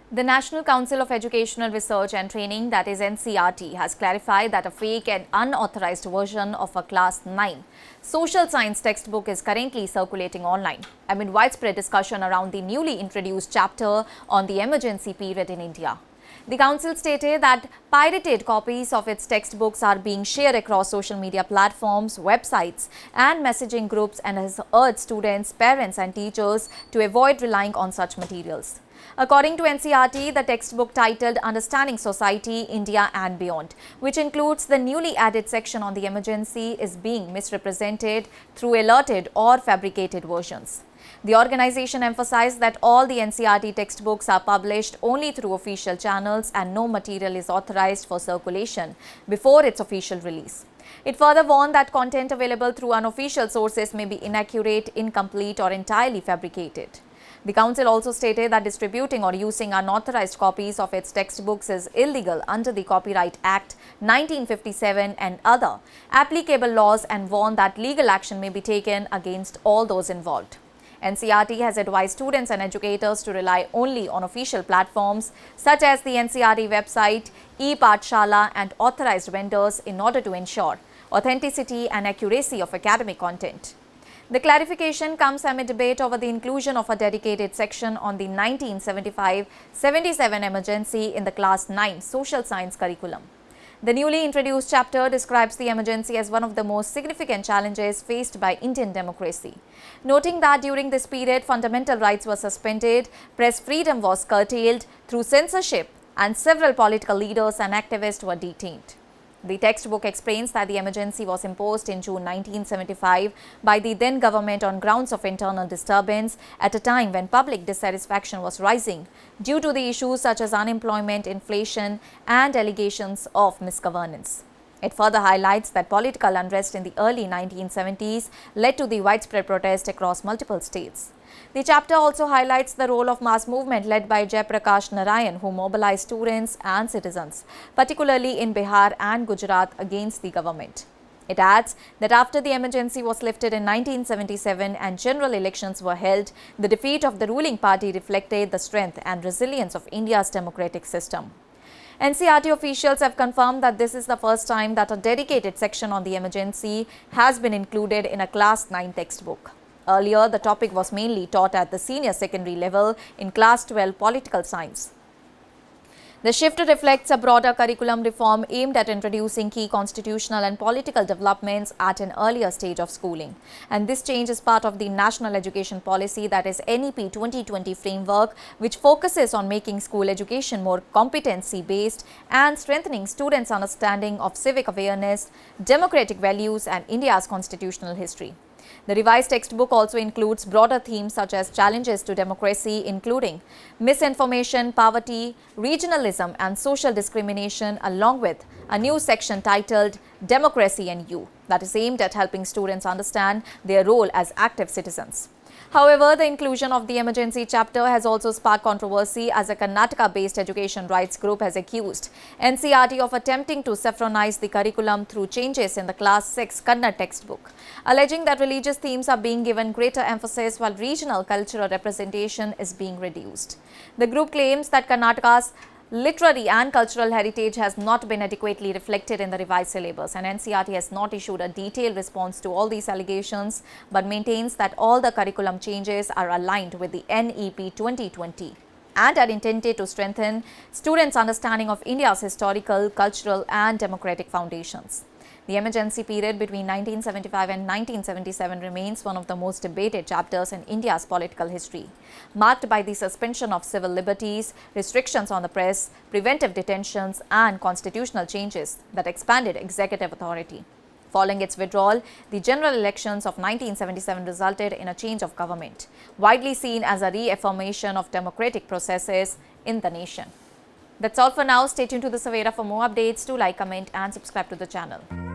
The National Council of Educational Research and Training, that is NCERT, has clarified that a fake and unauthorized version of a Class 9 social science textbook is currently circulating online amid widespread discussion around the newly introduced chapter on the emergency period in India. The Council stated that pirated copies of its textbooks are being shared across social media platforms, websites and messaging groups and has urged students, parents and teachers to avoid relying on such materials. According to NCERT, the textbook titled Understanding Society, India and Beyond, which includes the newly added section on the emergency, is being misrepresented through alerted or fabricated versions. The organization emphasized that all the NCERT textbooks are published only through official channels and no material is authorized for circulation before its official release. It further warned that content available through unofficial sources may be inaccurate, incomplete or entirely fabricated. The Council also stated that distributing or using unauthorized copies of its textbooks is illegal under the Copyright Act 1957 and other applicable laws and warned that legal action may be taken against all those involved. NCERT has advised students and educators to rely only on official platforms such as the NCERT website, e-Pathshala and authorized vendors in order to ensure authenticity and accuracy of academic content. The clarification comes amid debate over the inclusion of a dedicated section on the 1975-77 emergency in the Class 9 social science curriculum. The newly introduced chapter describes the emergency as one of the most significant challenges faced by Indian democracy, noting that during this period fundamental rights were suspended, press freedom was curtailed through censorship, and several political leaders and activists were detained. The textbook explains that the emergency was imposed in June 1975 by the then government on grounds of internal disturbance at a time when public dissatisfaction was rising due to the issues such as unemployment, inflation and allegations of misgovernance. It further highlights that political unrest in the early 1970s led to the widespread protest across multiple states. The chapter also highlights the role of mass movement led by Jayaprakash Narayan, who mobilized students and citizens, particularly in Bihar and Gujarat, against the government. It adds that after the emergency was lifted in 1977 and general elections were held, the defeat of the ruling party reflected the strength and resilience of India's democratic system. NCERT officials have confirmed that this is the first time that a dedicated section on the emergency has been included in a Class 9 textbook. Earlier, the topic was mainly taught at the senior secondary level in Class 12 Political Science. The shift reflects a broader curriculum reform aimed at introducing key constitutional and political developments at an earlier stage of schooling. And this change is part of the National Education Policy, that is NEP 2020 framework, which focuses on making school education more competency-based and strengthening students' understanding of civic awareness, democratic values and India's constitutional history. The revised textbook also includes broader themes such as challenges to democracy, including misinformation, poverty, regionalism and social discrimination, along with a new section titled Democracy and You, that is aimed at helping students understand their role as active citizens. However, the inclusion of the emergency chapter has also sparked controversy as a Karnataka-based education rights group has accused NCERT of attempting to saffronize the curriculum through changes in the Class 6 Kannada textbook, alleging that religious themes are being given greater emphasis while regional cultural representation is being reduced. The group claims that Karnataka's literary and cultural heritage has not been adequately reflected in the revised syllabus, and NCERT has not issued a detailed response to all these allegations but maintains that all the curriculum changes are aligned with the NEP 2020 and are intended to strengthen students' understanding of India's historical, cultural and democratic foundations. The emergency period between 1975 and 1977 remains one of the most debated chapters in India's political history, marked by the suspension of civil liberties, restrictions on the press, preventive detentions and constitutional changes that expanded executive authority. Following its withdrawal, the general elections of 1977 resulted in a change of government, widely seen as a reaffirmation of democratic processes in the nation. That's all for now. Stay tuned to the Savera for more updates. Do like, comment and subscribe to the channel.